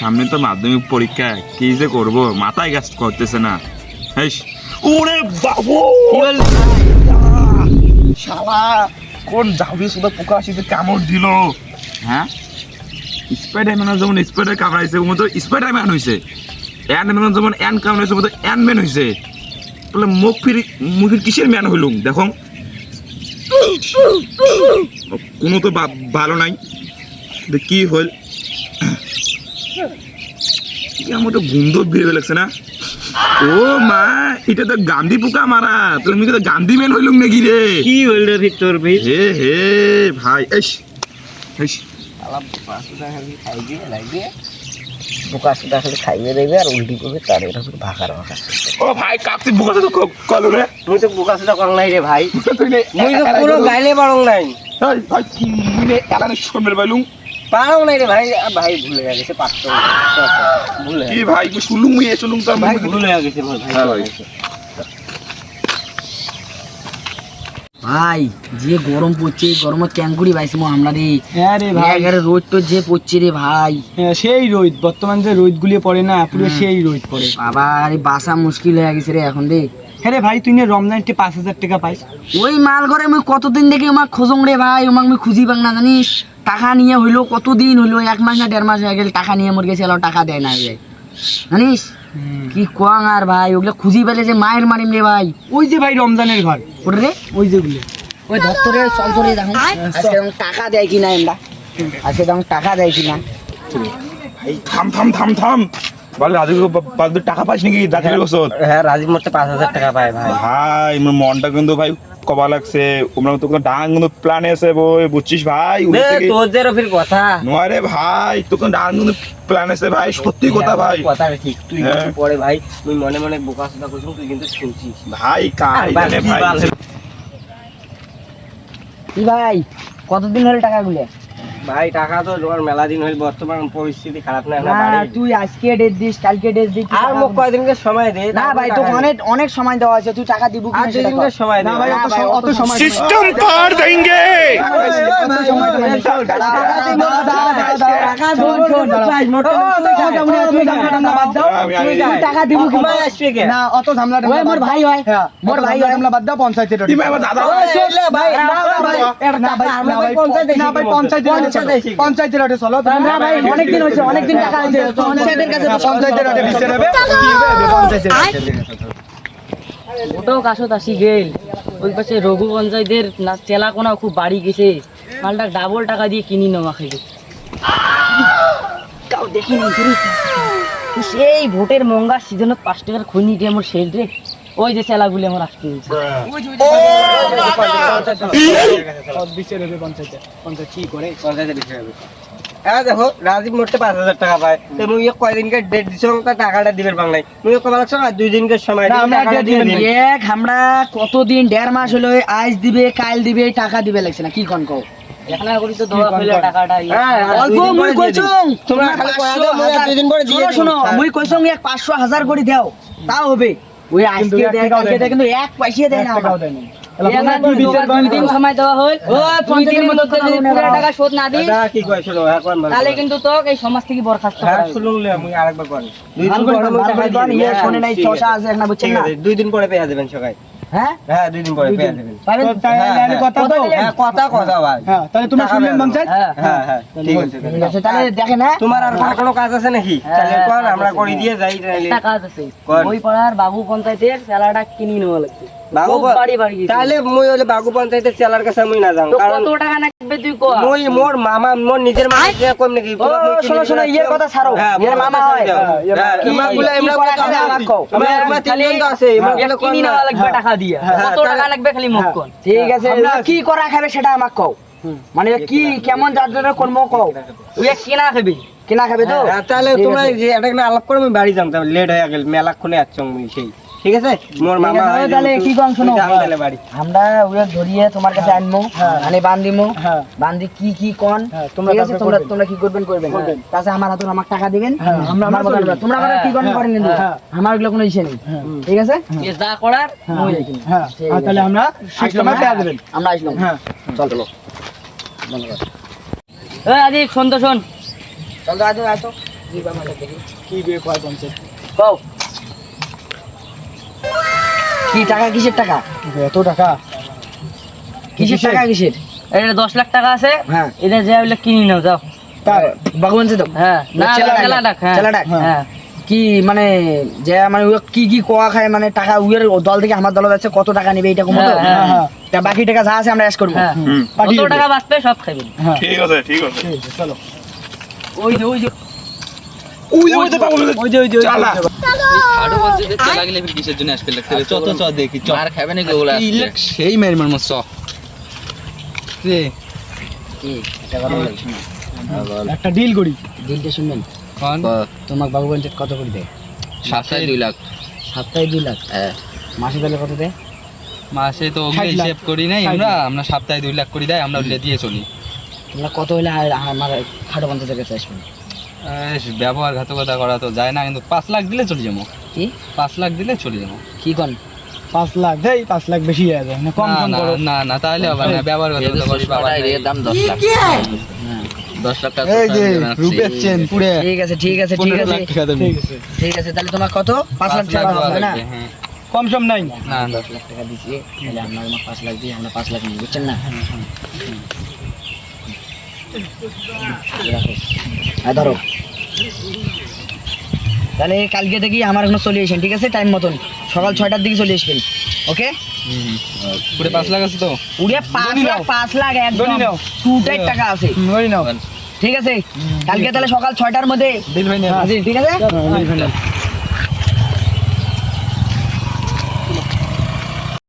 সামনে তো মাধ্যমিক পরীক্ষা, কি যে করবো মাথায় কাজ করতেছে না। ওরে বাবু শালা কোন যাবে শুধু পোকা আসিতে কামড় দিল। হ্যাঁ স্পাইডারম্যান যেমন স্পাইডার কামড়াইছে ও তো স্পাইডারম্যান হয়েছে, অ্যান্ডম্যান যেমন অ্যান্ড কামড়াইছে ও তো অ্যান্ডম্যান হয়েছে। তাহলে মুখের কিসের ম্যান হইলুম দেখো, কোনো তো ভালো নাই। কি হল আমার তো গন্ধ বেরিয়ে লাগছে না। ও মা এটা তো গান্ধী পোকা মারা, তুমি তো গান্ধী ম্যান হইলুম নাকি রে? কি হইল রে তোর ভাই? হে হে ভাই এস এস বোকা সুদা খালি খাইবে দেবে আর উল্টি করবে তার এটা শুধু ভাগার ভাগা। ও ভাই কাপতি বোকা তো কলো রে, তুই তো বোকা সুদা করং নাই রে ভাই, মুই তো পুরো গাইলে পারং নাই। এই ভাই কি নে এলানে শোমের বাইলুম পারং নাই রে ভাই, ভাই ভুলে গেছে পারতো ভুলে কি ভাই কি শুলুম মুই শুলুম তো ভাই ভুলে গেছে ভাই। ভাই যে গরম পড়ছে, গরমত ক্যাঙ্গুড়ি পাইছি আমরা রে। হ্যাঁ রে ভাই, এগারে রোদ তো যে পড়ছে রে ভাই, সেই রোদ বর্তমান যে রোদ গুলি পড়ে না পুরো সেই রোদ পড়ে। বাবা আরে বাসা মুশকিল হয়ে গেছে রে এখন রে। হ্যাঁ রে ভাই, তুই না রমজানটি 5,000 টাকা পাইস? ওই মাল ঘরে আমি কতদিন দেখে আমাকে খোঁজং রে ভাই, আমাকে আমি খুঁজি পাং না জানিস। টাকা নিয়ে হইলো কতদিন হইলো, 1 মাস না 1.5 মাস হয়ে গেল টাকা নিয়ে মর গেছে, টাকা দেয় না ভাই জানিস কি কোয়াং। আর ভাই ওগুলো খুঁজি পেলে যে মায়ের মারিম রে ভাই। ওই যে ভাই রমজানের ঘর ওটা রে ওই যেগুলো, ওই ধরে চল চলে দেখুন আজকে তখন টাকা দেয় কিনা, আমরা আজকে তখন টাকা দেয় কিনা। ভাই থাম থাম থাম থাম বল রাজু বাদু টাকা পাইছ নাকি দাখিলের বছর? হ্যাঁ রাজীব মোটে 5,000 টাকা পায় ভাই। ভাই আমার মনটা কিন্তু ভাই কবা লাগছে, ওমরা তো কোনো ডাং কিন্তু প্ল্যান আছে বই বুঝছিস ভাই। বে তোর যে রফির কথা নয় ভাই তোকে ডাং কিন্তু প্ল্যান আছে ভাই, সত্যি কথা ভাই। কথা ঠিক, তুই কিছু পরে ভাই তুই মনে মনে বোকা সুদা করছিস, তুই কিন্তু শুনছিস ভাই কাই জানে ভাই। কি ভাই কতদিন হলো টাকা গুলো? ভাই টাকা তো তোমার মেলা দিন হইল, বর্তমান পরিস্থিতি খারাপ না এখন না বাড়ি। তুই আজকে ডেট দিস কালকে ডেট দিস আর মোক কয়দিনকে সময় দে। না ভাই তো অনেক অনেক সময় দেওয়া আছে, তুই টাকা দিব আর কি দুদিনকে সময় দে। না ভাই অত সময় সিস্টেম পার দেंगे টাকা দিব কি ভাই আসবে কে? না অত ঝামেলা ওই মোর ভাই হয়, মোর ভাই হয়। আমরা বাদ দাও পঞ্চায়েতের কি ভাই আমার দাদা ওই চলে ভাই না ভাই আমরা ভাই পঞ্চায়েতের আটে চলো। না ভাই অনেকদিন হয়েছে, অনেকদিন টাকা হয়েছে পঞ্চায়েতের কাছে। পঞ্চায়েতের আটে দিতে হবে, ওটাও কাশত আসি গেল, ওই পাশে রঘু পঞ্চায়েতের না চেলা কোনা খুব বাড়ি গেছে, মালটা ডাবল টাকা দিয়ে কিনি নেওয়া খাইবে। তাও দেখি নি সেই ভোটের মঙ্গার সিজনত 5 টাকার খৈনি দিয়ে আমার সেল রে, ওই যে চেলাগুলি আমার আসতে হয়েছে। পঞ্চায়েত কি করে পঞ্চায়েতে দিতে হবে। হ্যাঁ দেখো রাজীব মোটে 5,000 টাকা পায়, তো মুই কয়দিনকে ডেট দিছ টাকাটা দিবের বাং নাই, মুই কবা লাগছ না 2 দিনকে সময় না, দিই, আমরা টাকাটা date দিয়ে দিবেন। দিন। এক আমরা কতদিন 1.5 মাস হলো, আজ দিবে কাল দিবে টাকা দিবে লাগছে না, কি কোন কও এখানে করি তো দেওয়া হইলো টাকাটা। হ্যাঁ, অল্প 2 দিন মুই পরে দিয়ে কইছং দিন। তোমরা খালি কয়া দাও, মুই 2 দিন পরে দিয়ে শোনো দিন। শোনো হ্যাঁ। মুই কইছং 500 1000 করে দাও তাও হবে। ওই আজকে এক দেয় টাকাও কালকে দেয় দেয় কিন্তু 1 পয়সা দেয় না আমার। দুই দিন সময় দেওয়া হল, ওই 2 দিনের মধ্যে যদি পুরো টাকা শোধ না দিই দাদা কি কয় শোনো, হ্যাঁ কোন ভালো। তাহলে কিন্তু তো এই সমাজ থেকে বরখাস্ত করা হ্যাঁ হবে। শুনুলে মুই আরেকবার কোন। 2 ভালো দিন করে পরে মুই ভালো টাকা করে দিয়ে কোন, দিই। ইয়ে হ্যাঁ, শুনে নাই ঠিক চশা আছে। আছে না বুঝছেন ঠিক না? আছে, 2 দিন পরে পেয়ে যাবেন সবাই। হ্যাঁ হ্যাঁ 2 দিন পরে পেয়ে যাবেন। পাবেন তো তাহলে কথা তো হ্যাঁ কথা কথা ভাই। হ্যাঁ তাহলে তোমরা শুনলেন পঞ্চায়েত। হ্যাঁ হ্যাঁ হ্যাঁ ঠিক আছে। ঠিক আছে তাহলে দেখেন হ্যাঁ তোমার আর কোনো কাজ আছে নাকি? তাহলে কোন আমরা করে দিয়ে যাই তাহলে। একটা কাজ আছে, কোন? ওই পাড়ার বাবু পঞ্চায়েতের চালাটা কিনে নেওয়া লাগবে। বাবু খুব বাড়ি বাড়ি গেছে। তাহলে মুই হলে বাগু পঞ্চায়েতের চেলার কাছে মুই না যাম, তো কারণ কত টাকা লাগবে তুই কো? মুই মোর মামা মোর নিজের মামা যে কম নাকি ও শোনো শোনো ইয়ের কথা ছাড়ো, ইয়ের মামা হয় কি এমগুলা কি করা খাবে আমার কও। আমরা তিনজন তো আছে এমগুলা কোন কিনে নেওয়া লাগবে টাকা দিয়া, কত টাকা লাগবে খালি মুখ কোন। ঠিক আছে কি করা খাবে সেটা আমাকে কও, মানে কি কেমন যাত্রা করবো কও। তুই কিনা খাবি, কিনা খাবে তো? হ্যাঁ, তাহলে তোমরা যে এটা না আলাপ করে আমি বাড়ি যাম, তাহলে লেট হয়ে গেল মেলাক্ষণে আসছো মুই সেই। ঠিক আছে মোর মামা হয় তাহলে কি কম শোনো, তাহলে বাড়ি আমরা ওই ধরিয়ে তোমার কাছে আনবো, মানে বান্ধিমু, বান্ধি কি কি কোন ঠিক আছে, তোমরা তোমরা কি করবেন করবেন, তাছাড়া আমার হাতে আমাকে টাকা দিবেন, তোমরা আমার কি কোন করেন কিন্তু আমার ওগুলো কোনো ইসে নেই। ঠিক আছে যা করার মই দেখি। হ্যাঁ তাহলে আমরা সিস্টেমে পেয়ে যাবেন। আমরা আসলাম। হ্যাঁ চল চলো ধন্যবাদ। এই আজি শোন তো শোন, চল তো আজ আয় তো। কি বে কয় পঞ্চায়েত কও কি টাকা কিসের টাকা এত টাকা কিসের টাকা কিসের এটা 10 লাখ টাকা আছে হ্যাঁ এটা যে বলে কিনি নাও যাও তার ভগবান সে তো হ্যাঁ না চেলা ডাক হ্যাঁ চেলা ডাক হ্যাঁ কি মানে যে মানে ও কি কি কোয়া খায় মানে টাকা উয়ের দল থেকে আমার দল যাচ্ছে কত টাকা নেবে এটা কমতো হ্যাঁ, হ্যাঁ। তা বাকি টাকা যা আছে আমরা অ্যাশ করব হ্যাঁ পাঠিয়ে কত দেবে। টাকা বাঁচবে সব খাইবেন ঠিক আছে ঠিক আছে চলো ওই যে ওই যে পাগল ওই যে চালা আরো বলছে যে তেল লাগলে ফির কিসের জন্য আসবে লাগছে চ চ দেখি চ আর খাবে নাকি ওগুলা সেই মের মের মত চ রে কি এটা কথা বলি শুনো একটা ডিল করি দিলটা শুনবেন কোন তোমার বাবু পঞ্চায়েত কত করে দেয় সপ্তাহে 2 লাখ সপ্তাহে 2 লাখ হ্যাঁ মাসে তাহলে কত দেয় মাসে তো ওগুলো 60 লাখ। হিসাব করি নাই আমরা সপ্তাহে 2 লাখ করে দেয় আমরা ওগুলো দিয়ে চলি তোমরা কত হলে আমার খাটো পঞ্চায়েতের কাছে আসবেন ব্যবহার ঘাতকতা করা তো যায় না কিন্তু 5 লাখ দিলে চলে যাবো কি 5 লাখ দিলে চলে যাবো কি কোন 5 লাখ দেই 5 লাখ বেশি হয়ে যায় না কম কম করো না না তাহলে হবে না ব্যবহার ঘাতকতা করি বাবা এর দাম 10 লাখ 10 লাখ টাকা এই যে রূপের চেন পুরে ঠিক আছে ঠিক আছে ঠিক 15 আছে লাখ টাকা দেবে ঠিক আছে ঠিক আছে তাহলে তোমার কত 5 লাখ টাকা হবে না হ্যাঁ কম সম নাই না 10 লাখ টাকা দিছি তাহলে আমরা 5 লাখ দিই আমরা 5 লাখ নিই বুঝছেন না রাখো ধরো তাহলে কালকে থেকে আমার এখনো চলে আসেন ঠিক আছে টাইম মতন সকাল 6টার দিকে চলে আসবেন ওকে পুরো 5 লাখ আছে তো উড়ে 5 লাখ একদম ধরে নাও। টুটাই টাকা আছে ধরি নাও ঠিক আছে কালকে তাহলে সকাল 6টার মধ্যে ডিল ভাই না হাজির ঠিক আছে ডিল ভাই না